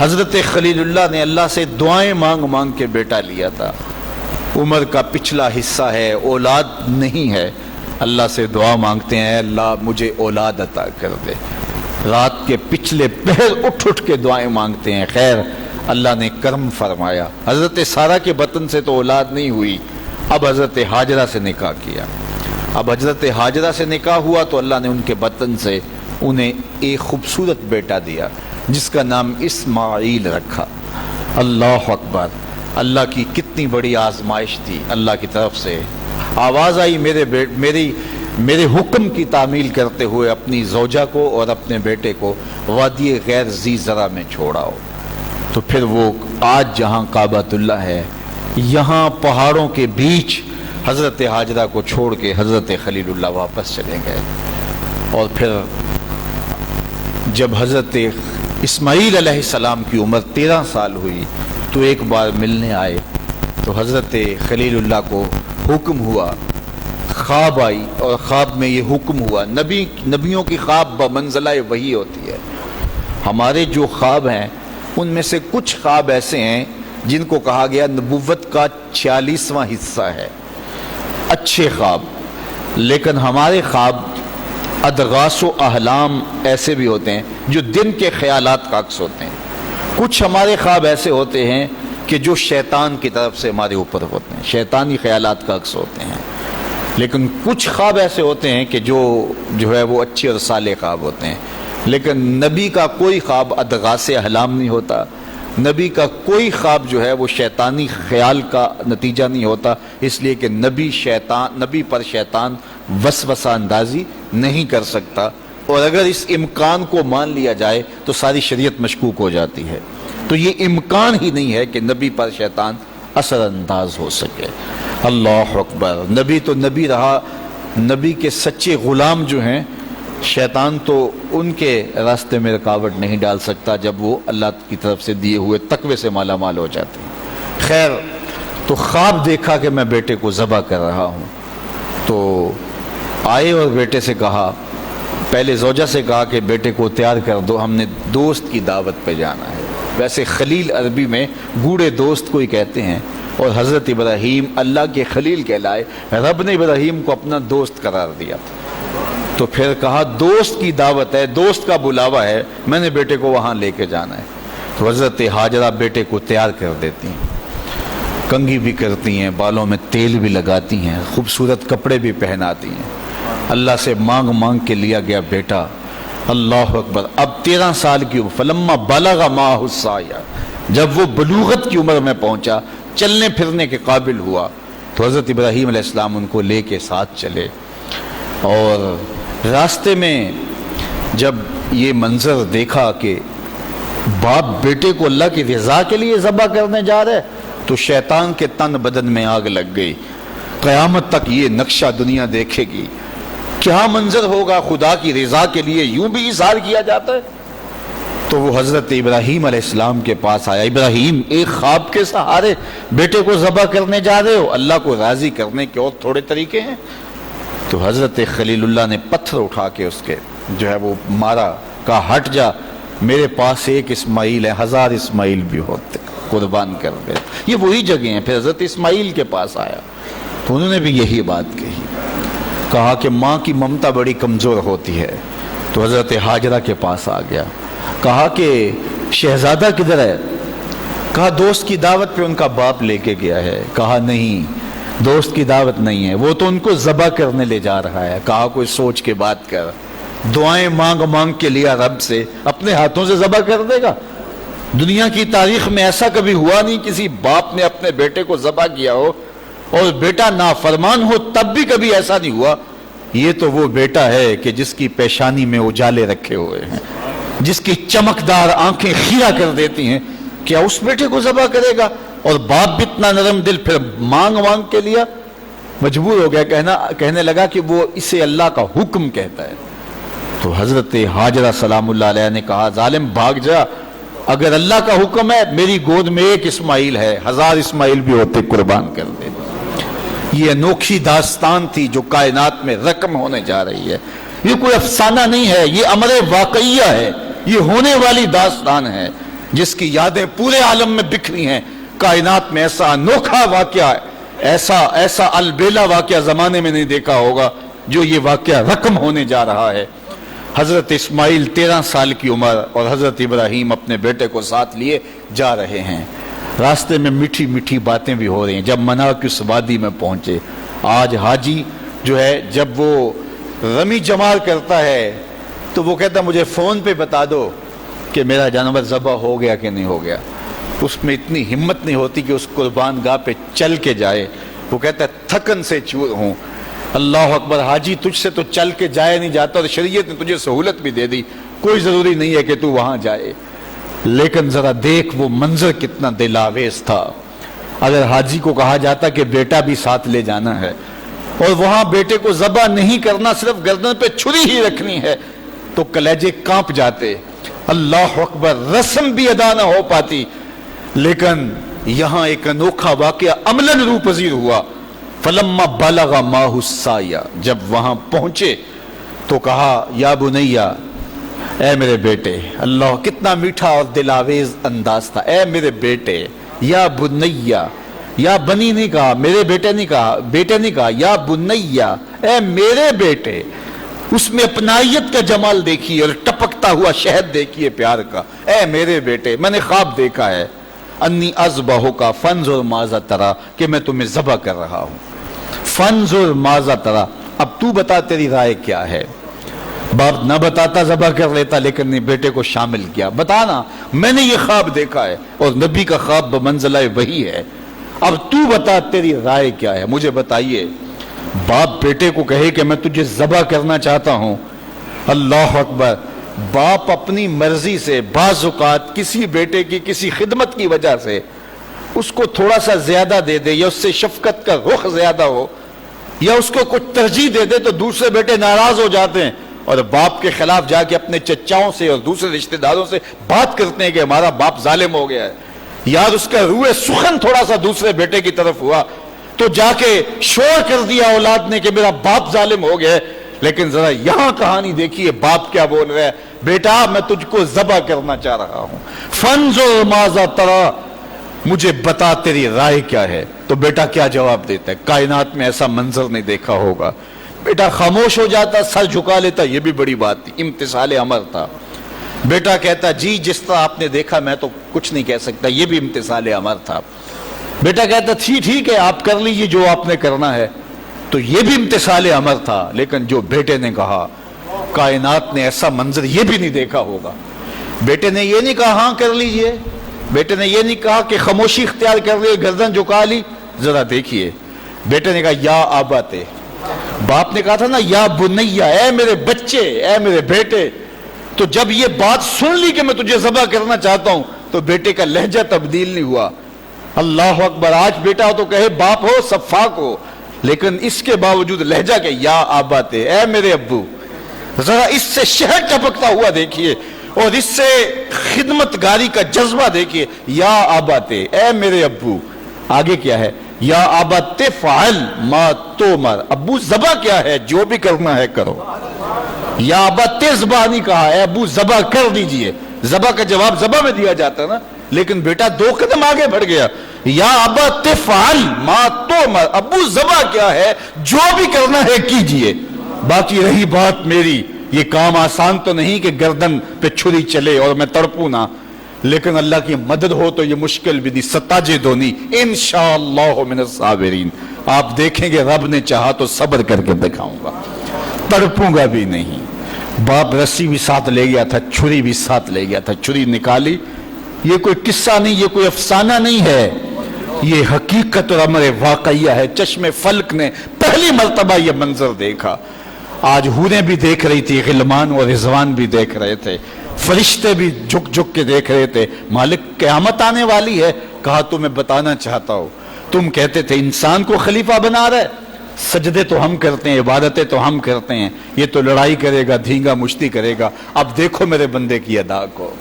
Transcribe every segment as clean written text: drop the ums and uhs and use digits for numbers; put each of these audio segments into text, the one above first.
حضرت خلیل اللہ نے اللہ سے دعائیں مانگ مانگ کے بیٹا لیا تھا۔ عمر کا پچھلا حصہ ہے، اولاد نہیں ہے، اللہ سے دعا مانگتے ہیں اللہ مجھے اولاد عطا کر دے۔ رات کے پچھلے پہر اٹھ اٹھ کے دعائیں مانگتے ہیں، خیر اللہ نے کرم فرمایا۔ حضرت سارہ کے بطن سے تو اولاد نہیں ہوئی، اب حضرت ہاجرہ سے نکاح کیا۔ اب حضرت ہاجرہ سے نکاح ہوا تو اللہ نے ان کے بطن سے انہیں ایک خوبصورت بیٹا دیا جس کا نام اسماعیل رکھا۔ اللہ اکبر! اللہ کی کتنی بڑی آزمائش تھی۔ اللہ کی طرف سے آواز آئی میرے حکم کی تعمیل کرتے ہوئے اپنی زوجہ کو اور اپنے بیٹے کو وادی غیر ذی زرع میں چھوڑاؤ۔ تو پھر وہ آج جہاں کعبۃ اللہ ہے، یہاں پہاڑوں کے بیچ حضرت ہاجرہ کو چھوڑ کے حضرت خلیل اللہ واپس چلے گئے۔ اور پھر جب حضرت اسماعیل علیہ السلام کی عمر 13 سال ہوئی تو ایک بار ملنے آئے تو حضرت خلیل اللہ کو حکم ہوا، خواب آئی اور خواب میں یہ حکم ہوا۔ نبیوں کی خواب بمنزلہ وحی ہوتی ہے۔ ہمارے جو خواب ہیں ان میں سے کچھ خواب ایسے ہیں جن کو کہا گیا نبوت کا 46واں حصہ ہے، اچھے خواب، لیکن ہمارے خواب ادغاث و احلام ایسے بھی ہوتے ہیں جو دن کے خیالات کا عکس ہوتے ہیں۔ کچھ ہمارے خواب ایسے ہوتے ہیں کہ جو شیطان کی طرف سے ہمارے اوپر ہوتے ہیں، شیطانی خیالات کا عکس ہوتے ہیں۔ لیکن کچھ خواب ایسے ہوتے ہیں کہ جو ہے وہ اچھے اور صالح خواب ہوتے ہیں۔ لیکن نبی کا کوئی خواب ادغاث احلام نہیں ہوتا، نبی کا کوئی خواب جو ہے وہ شیطانی خیال کا نتیجہ نہیں ہوتا، اس لیے کہ نبی پر شیطان وسوسہ اندازی نہیں کر سکتا، اور اگر اس امکان کو مان لیا جائے تو ساری شریعت مشکوک ہو جاتی ہے۔ تو یہ امکان ہی نہیں ہے کہ نبی پر شیطان اثر انداز ہو سکے۔ اللہ اکبر! نبی تو نبی رہا، نبی کے سچے غلام جو ہیں، شیطان تو ان کے راستے میں رکاوٹ نہیں ڈال سکتا جب وہ اللہ کی طرف سے دیے ہوئے تقوی سے مالا مال ہو جاتے ہیں۔ خیر، تو خواب دیکھا کہ میں بیٹے کو ذبح کر رہا ہوں، تو آئے اور بیٹے سے کہا، پہلے زوجہ سے کہا کہ بیٹے کو تیار کر دو، ہم نے دوست کی دعوت پہ جانا ہے۔ ویسے خلیل عربی میں گوڑے دوست کو ہی کہتے ہیں، اور حضرت ابراہیم اللہ کے خلیل کہلائے، رب نے ابراہیم کو اپنا دوست قرار دیا تھا۔ تو پھر کہا دوست کی دعوت ہے، دوست کا بلاوا ہے، میں نے بیٹے کو وہاں لے کے جانا ہے۔ تو حضرت ہاجرہ بیٹے کو تیار کر دیتی ہیں، کنگھی بھی کرتی ہیں، بالوں میں تیل بھی لگاتی ہیں، خوبصورت کپڑے بھی پہناتی ہیں۔ اللہ سے مانگ مانگ کے لیا گیا بیٹا۔ اللہ اکبر! اب 13 سال کی عمر، فلما بلغ معہ السعی، جب وہ بلوغت کی عمر میں پہنچا، چلنے پھرنے کے قابل ہوا، تو حضرت ابراہیم علیہ السلام ان کو لے کے ساتھ چلے۔ اور راستے میں جب یہ منظر دیکھا کہ باپ بیٹے کو اللہ کی رضا کے لیے ذبح کرنے جا رہے، تو شیطان کے تن بدن میں آگ لگ گئی۔ قیامت تک یہ نقشہ دنیا دیکھے گی، کیا منظر ہوگا خدا کی رضا کے لیے یوں بھی اظہار کیا جاتا ہے۔ تو وہ حضرت ابراہیم علیہ السلام کے پاس آیا، ابراہیم ایک خواب کے سہارے بیٹے کو ذبح کرنے جا رہے ہو، اللہ کو راضی کرنے کے اور تھوڑے طریقے ہیں۔ تو حضرت خلیل اللہ نے پتھر اٹھا کے اس کے جو ہے وہ مارا، کہا ہٹ جا، میرے پاس ایک اسماعیل ہے، 1000 اسماعیل بھی ہوتے، قربان کر دے۔ یہ وہی جگہ ہیں۔ پھر حضرت اسماعیل کے پاس آیا تو انہوں نے بھی یہی بات کہی، کہا کہ ماں کی ممتا بڑی کمزور ہوتی ہے۔ تو حضرت ہاجرہ کے پاس آ گیا، کہا کہ شہزادہ کدھر ہے؟ کہا دوست کی دعوت پہ ان کا باپ لے کے گیا ہے۔ کہا نہیں، دوست کی دعوت نہیں ہے، وہ تو ان کو ذبح کرنے لے جا رہا ہے۔ کہا کوئی سوچ کے بات کر، دعائیں مانگ مانگ کے لیا رب سے، اپنے ہاتھوں سے ذبح کر دے گا؟ دنیا کی تاریخ میں ایسا کبھی ہوا نہیں کسی باپ نے اپنے بیٹے کو ذبح کیا ہو اور بیٹا نافرمان ہو، تب بھی کبھی ایسا نہیں ہوا۔ یہ تو وہ بیٹا ہے کہ جس کی پیشانی میں اجالے رکھے ہوئے ہیں، جس کی چمکدار آنکھیں خیرہ کر دیتی ہیں، کیا اس بیٹے کو ذبح کرے گا؟ اور باپ بھی اتنا نرم دل، پھر مانگ مانگ کے لیا، مجبور ہو گیا، کہنے لگا کہ وہ اسے اللہ کا حکم کہتا ہے۔ تو حضرت ہاجرہ سلام اللہ علیہ نے کہا ظالم بھاگ جا، اگر اللہ کا حکم ہے میری گود میں ایک اسماعیل ہے، 1000 اسماعیل بھی ہوتے قربان کر دے۔ یہ انوکھی داستان تھی جو کائنات میں رقم ہونے جا رہی ہے۔ یہ کوئی افسانہ نہیں ہے، یہ امر واقعیہ ہے، یہ ہونے والی داستان ہے۔ جس کی یادیں پورے عالم میں بکھری ہیں. کائنات میں ایسا انوکھا واقعہ ہے، ایسا البیلا واقعہ زمانے میں نہیں دیکھا ہوگا جو یہ واقعہ رقم ہونے جا رہا ہے. حضرت اسماعیل 13 سال کی عمر اور حضرت ابراہیم اپنے بیٹے کو ساتھ لیے جا رہے ہیں. راستے میں میٹھی میٹھی باتیں بھی ہو رہی ہیں. جب منا کی اس وادی میں پہنچے، آج حاجی جو ہے جب وہ رمی جمار کرتا ہے تو وہ کہتا مجھے فون پہ بتا دو کہ میرا جانور ذبح ہو گیا کہ نہیں ہو گیا. اس میں اتنی ہمت نہیں ہوتی کہ اس قربان گاہ پہ چل کے جائے. وہ کہتا ہے تھکن سے چور ہوں. اللہ اکبر، حاجی تجھ سے تو چل کے جایا نہیں جاتا، اور شریعت نے تجھے سہولت بھی دے دی، کوئی ضروری نہیں ہے کہ تو وہاں جائے. لیکن ذرا دیکھ وہ منظر کتنا دل آویز تھا. اگر حاجی کو کہا جاتا کہ بیٹا بھی ساتھ لے جانا ہے اور وہاں بیٹے کو ذبح نہیں کرنا، صرف گردن پہ چھری ہی رکھنی ہے، تو کلیجے کانپ جاتے. اللہ اکبر، رسم بھی ادا نہ ہو پاتی. لیکن یہاں ایک انوکھا واقعہ عملاً روح پذیر ہوا. فلما بلغ ماہ السعی، جب وہاں پہنچے تو کہا یا بنیا، اے میرے بیٹے. اللہ کتنا میٹھا اور دلاویز انداز تھا. اے میرے بیٹے، یا بنیا، یا بنی نہیں کہا، میرے بیٹے نہیں کہا، بیٹے نہیں کہا، یا بنیا، اے میرے بیٹے. اس میں اپنائیت کا جمال دیکھیے اور ٹپکتا ہوا شہد دیکھیے پیار کا. اے میرے بیٹے، میں نے خواب دیکھا ہے، انی اذبحک فانظر ماذا تری، کہ میں تمہیں ذبح کر رہا ہوں. فانظر ماذا تری، اب تو بتا تیری رائے کیا ہے. باپ نہ بتاتا ذبح کر لیتا، لیکن نے بیٹے کو شامل کیا. بتانا، میں نے یہ خواب دیکھا ہے اور نبی کا خواب بمنزلہ وحی ہے. اب تو بتا تیری رائے کیا ہے، مجھے بتائیے. باپ بیٹے کو کہے کہ میں تجھے ذبح کرنا چاہتا ہوں. اللہ اکبر، باپ اپنی مرضی سے بعض اوقات کسی بیٹے کی کسی خدمت کی وجہ سے اس کو تھوڑا سا زیادہ دے دے، یا اس سے شفقت کا رخ زیادہ ہو، یا اس کو کچھ ترجیح دے دے، تو دوسرے بیٹے ناراض ہو جاتے ہیں اور باپ کے خلاف جا کے اپنے چچاؤں سے اور دوسرے رشتہ داروں سے بات کرتے ہیں کہ ہمارا باپ ظالم ہو گیا ہے. یار اس کا روح سخن تھوڑا سا دوسرے بیٹے کی طرف ہوا تو جا کے شور کر دیا اولاد نے کہ میرا باپ ظالم ہو گیا ہے. لیکن ذرا یہاں کہانی دیکھیے، باپ کیا بول رہا ہے، بیٹا میں تجھ کو ذبح کرنا چاہ رہا ہوں. فانظر ماذا تری، مجھے بتا تیری رائے کیا ہے. تو بیٹا کیا جواب دیتا ہے؟ کائنات میں ایسا منظر نہیں دیکھا ہوگا. بیٹا خاموش ہو جاتا، سر جھکا لیتا. یہ بھی بڑی بات تھی، امتثال امر تھا. بیٹا کہتا جی جس طرح آپ نے دیکھا میں تو کچھ نہیں کہہ سکتا. یہ بھی امتثال امر تھا. بیٹا کہتا ٹھیک ہے آپ کر لیجیے جو آپ نے کرنا ہے. تو یہ بھی امتثال امر تھا. لیکن جو بیٹے نے کہا، کائنات نے ایسا منظر یہ بھی نہیں دیکھا ہوگا. بیٹے نے یہ نہیں کہا ہاں کر لیجئے، بیٹے نے یہ نہیں کہا کہ خاموشی اختیار کر لی، گردن جھکا لی. ذرا دیکھیے، بیٹے نے کہا یا آباتے. باپ نے کہا تھا نا یا بنیا، اے میرے بچے، اے میرے بیٹے. تو جب یہ بات سن لی کہ میں تجھے ذبح کرنا چاہتا ہوں تو بیٹے کا لہجہ تبدیل نہیں ہوا. اللہ اکبر، آج بیٹا ہو تو کہے باپ ہو صفاق ہو، لیکن اس کے باوجود لہجہ کہ یا آباتے، اے میرے ابو. ذرا اس سے شہد ٹپکتا ہوا دیکھیے اور اس سے خدمت گاری کا جذبہ دیکھیے. یا آباتے، اے میرے ابو. آگے کیا ہے؟ یا آباتے فعل ما تومر، ابو ذبح کیا ہے، جو بھی کرنا ہے کرو. یا آباتے ذبح نہیں کہا، اے ابو ذبح کر دیجئے. ذبح کا جواب ذبح میں دیا جاتا نا، لیکن بیٹا 2 قدم آگے بڑھ گیا. یا آباتے فعل ما تومر، ابو ذبح کیا ہے، جو بھی کرنا ہے کیجئے. باقی رہی بات میری، یہ کام آسان تو نہیں کہ گردن پہ چھری چلے اور میں تڑپوں نہ، لیکن اللہ کی مدد ہو تو یہ مشکل بھی دی ستاجدونی انشاءاللہ من الصابرین. آپ دیکھیں گے رب نے چاہا تو صبر کر کے دکھاؤں گا، تڑپوں گا بھی نہیں. باپ رسی بھی ساتھ لے گیا تھا، چھری بھی ساتھ لے گیا تھا. چھری نکالی. یہ کوئی قصہ نہیں، یہ کوئی افسانہ نہیں ہے، یہ حقیقت اور امر واقعیہ ہے. چشم فلک نے پہلی مرتبہ یہ منظر دیکھا. آج حوریں بھی دیکھ رہی تھی، غلمان اور رضوان بھی دیکھ رہے تھے، فرشتے بھی جھک جھک کے دیکھ رہے تھے. مالک قیامت آنے والی ہے. کہا تمہیں بتانا چاہتا ہوں، تم کہتے تھے انسان کو خلیفہ بنا رہے، سجدے تو ہم کرتے ہیں، عبادتیں تو ہم کرتے ہیں، یہ تو لڑائی کرے گا، دھینگا مشتی کرے گا. اب دیکھو میرے بندے کی ادا کو،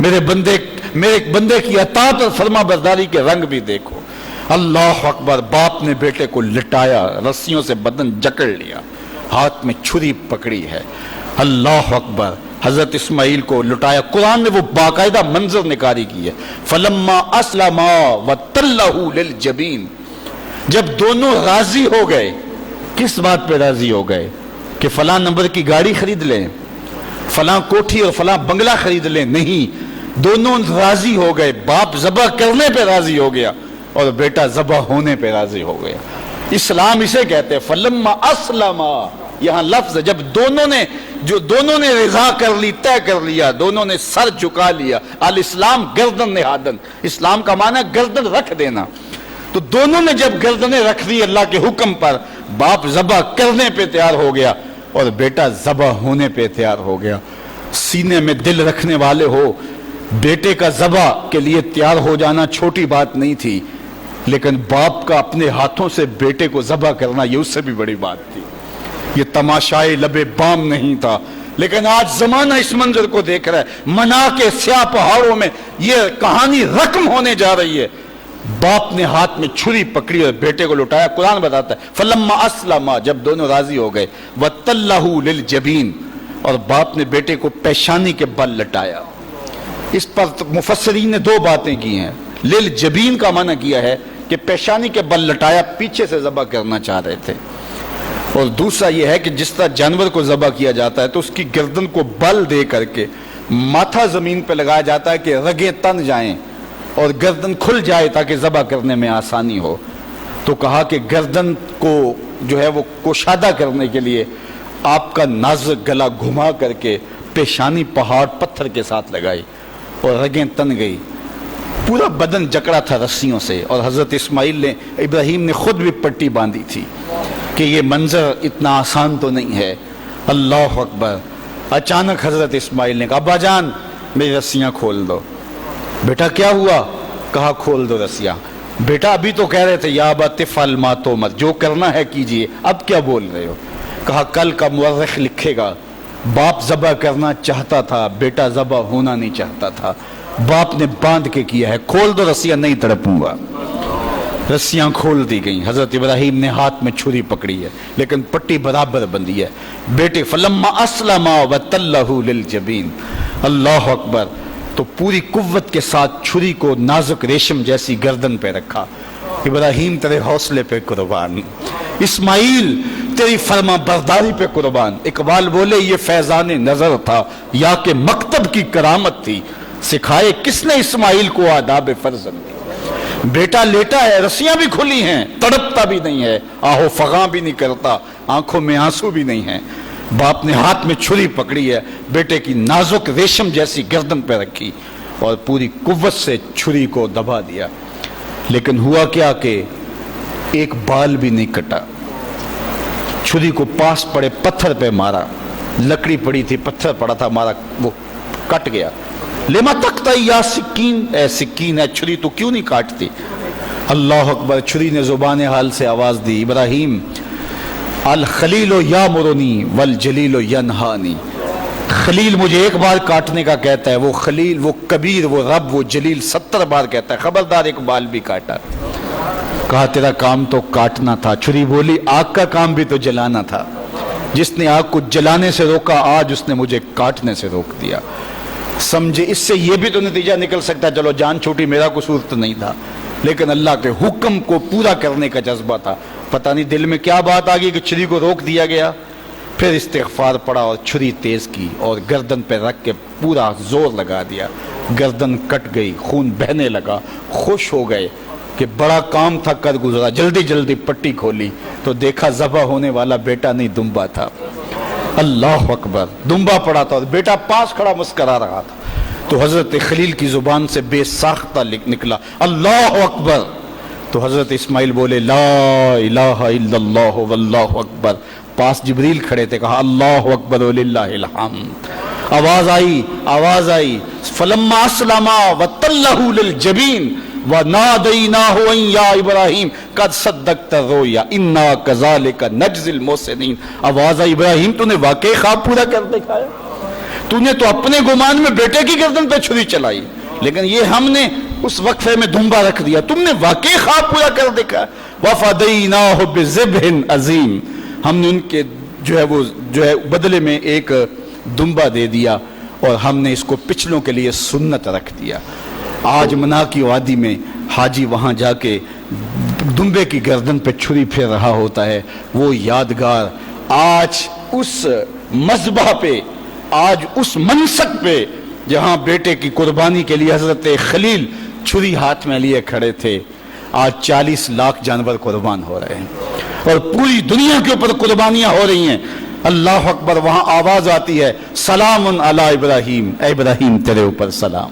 میرے بندے کی اطاعت اور فرما برداری کے رنگ بھی دیکھو. اللہ اکبر. باپ نے بیٹے کو لٹایا، رسیوں سے بدن جکڑ لیا، ہاتھ میں چھری پکڑی ہے. اللہ اکبر. حضرت اسماعیل کو لٹایا. قرآن نے وہ باقاعدہ منظر نگاری کی ہے. فلما اسلما وتلہ للجبین، جب دونوں راضی ہو گئے. کس بات پہ راضی ہو گئے؟ کہ فلاں نمبر کی گاڑی خرید لیں، فلاں کوٹھی اور فلاں بنگلہ خرید لیں. نہیں، دونوں راضی ہو گئے. باپ ذبح کرنے پہ راضی ہو گیا اور بیٹا ذبح ہونے پہ راضی ہو گیا. اسلام اسے کہتے ہیں فلما اسلما. یہاں لفظ جب دونوں نے رضا کر لی، طے کر لیا، دونوں نے سر جھکا لیا. الاسلام گردن نہادن، اسلام کا معنی گردن رکھ دینا. تو دونوں نے جب گردنیں رکھ دی اللہ کے حکم پر، باپ ذبح کرنے پہ تیار ہو گیا اور بیٹا ذبح ہونے پہ تیار ہو گیا. سینے میں دل رکھنے والے ہو، بیٹے کا ذبح کے لیے تیار ہو جانا چھوٹی بات نہیں تھی، لیکن باپ کا اپنے ہاتھوں سے بیٹے کو ذبح کرنا یہ اس سے بھی بڑی بات تھی. یہ تماشائے لبے بام نہیں تھا. لیکن آج زمانہ اس منظر کو دیکھ رہا ہے. منا کے سیاہ پہاڑوں میں یہ کہانی رقم ہونے جا رہی ہے. باپ نے ہاتھ میں چھری پکڑی اور بیٹے کو لٹایا. قرآن بتاتا ہے فلما اسلما، جب دونوں راضی ہو گئے، وتلہ للجبین، اور باپ نے بیٹے کو پیشانی کے بل لٹایا. اس پر مفسرین نے دو باتیں کی ہیں. للجبین کا معنی کیا ہے کہ پیشانی کے بل لٹایا، پیچھے سے ذبح کرنا چاہ رہے تھے. اور دوسرا یہ ہے کہ جس طرح جانور کو ذبح کیا جاتا ہے تو اس کی گردن کو بل دے کر کے ماتھا زمین پہ لگایا جاتا ہے کہ رگیں تن جائیں اور گردن کھل جائے تاکہ ذبح کرنے میں آسانی ہو. تو کہا کہ گردن کو جو ہے وہ کشادہ کرنے کے لیے آپ کا نازک گلا گھما کر کے پیشانی پہاڑ پتھر کے ساتھ لگائی اور رگیں تن گئی. پورا بدن جکڑا تھا رسیوں سے، اور حضرت اسماعیل نے، ابراہیم نے خود بھی پٹی باندھی تھی کہ یہ منظر اتنا آسان تو نہیں ہے. اللہ اکبر. اچانک حضرت اسماعیل نے کہا ابا جان میری رسیاں کھول دو. بیٹا کیا ہوا؟ کہا کھول دو رسیاں. بیٹا ابھی تو کہہ رہے تھے یا ابت افعل ما تؤمر، جو کرنا ہے کیجئے، اب کیا بول رہے ہو؟ کہا کل کا مورخ لکھے گا باپ ذبح کرنا چاہتا تھا، بیٹا ذبح ہونا نہیں چاہتا تھا. باپ نے باندھ کے کیا ہے. کھول دو رسیاں، نہیں تڑپوں گا. رسیاں کھول دی گئیں. حضرت ابراہیم نے ہاتھ میں چھری پکڑی ہے لیکن پٹی برابر بندھی ہے. بیٹے فلما اسلما وتلہ للجبین. اللہ اکبر. تو پوری قوت کے ساتھ چھری کو نازک ریشم جیسی گردن پہ رکھا. ابراہیم تیرے حوصلے پہ قربان، اسماعیل تیری فرما برداری پہ قربان. اقبال بولے یہ فیضان نظر تھا یا کہ مکتب کی کرامت تھی، سکھائے کس نے اسماعیل کو آداب فرزند. بیٹا لیٹا ہے، رسیاں بھی کھلی ہیں، تڑپتا بھی نہیں ہے، آہو فغاں بھی نہیں کرتا، آنکھوں میں آنسو بھی نہیں ہیں. باپ نے ہاتھ میں چھری پکڑی ہے، بیٹے کی نازک ریشم جیسی گردن پہ رکھی اور پوری قوت سے چھری کو دبا دیا. لیکن ہوا کیا کہ ایک بال بھی نہیں کٹا. چھری کو پاس پڑے پتھر پہ مارا. لکڑی پڑی تھی، پتھر پڑا تھا، مارا، وہ کٹ گیا. لما تقطعی یا سکین، اے سکین ہے چھری تو کیوں نہیں کاٹتی؟ اللہ اکبر. چھری نے زبان حال سے آواز دی ابراہیم الخلیل یامرنی والجلیل ینہانی. خلیل مجھے ایک بار کاٹنے کا کہتا ہے، وہ خلیل، وہ کبیر، وہ رب، وہ جلیل 70 بار کہتا ہے، خبردار ایک بال بھی کاٹا. کہا تیرا کام تو کاٹنا تھا. چھری بولی آگ کا کام بھی تو جلانا تھا. جس نے آگ کو جلانے سے روکا آج اس نے مجھے کاٹنے سے روک دیا. سمجھے اس سے یہ بھی تو نتیجہ نکل سکتا، چلو جان چھوٹی، میرا قصور تو نہیں تھا، لیکن اللہ کے حکم کو پورا کرنے کا جذبہ تھا. پتہ نہیں دل میں کیا بات آ گئی کہ چھری کو روک دیا گیا. پھر استغفار پڑا اور چھری تیز کی اور گردن پہ رکھ کے پورا زور لگا دیا. گردن کٹ گئی، خون بہنے لگا. خوش ہو گئے کہ بڑا کام تھا کر گزرا. جلدی جلدی پٹی کھولی تو دیکھا ذبح ہونے والا بیٹا نہیں دمبا تھا. اللہ اکبر. دمبا پڑا تھا اور بیٹا پاس کھڑا مسکرا رہا تھا. تو حضرت خلیل کی زبان سے بے ساختہ نکلا اللہ اکبر. تو حضرت اسماعیل بولے لا الہ الا اللہ واللہ اکبر. پاس جبریل کھڑے تھے، کہا اللہ اکبر وللہ الحمد. آواز آئی فلما اسلما وتلہ للجبین ونادیناہ ان یا ابراہیم قد صدقت الرؤیا انا کذالک نجزی المحسنین. آواز آئی ابراہیم تو نے واقعی خواب پورا کر دکھایا. تو نے تو اپنے گمان میں بیٹے کی گردن پہ چھری چلائی، لیکن یہ ہم نے اس وقفے میں دھمبا رکھ دیا. تم نے واقعی خواب پورا کر دکھا. وفدیناہ بذبح عظیم. ہم نے ان کے جو ہے بدلے میں ایک دمبا دے دیا اور ہم نے اس کو پچھلوں کے لیے سنت رکھ دیا۔ آج منا کی وادی میں حاجی وہاں جا کے دمبے کی گردن پہ چھری پھیر رہا ہوتا ہے، وہ یادگار آج اس مذبح پہ، آج اس منصب پہ جہاں بیٹے کی قربانی کے لیے حضرت خلیل چھری ہاتھ میں لیے کھڑے تھے، آج 40 لاکھ جانور قربان ہو رہے ہیں اور پوری دنیا کے اوپر قربانیاں ہو رہی ہیں۔ اللہ اکبر، وہاں آواز آتی ہے سلام علی ابراہیم، اے ابراہیم تیرے اوپر سلام۔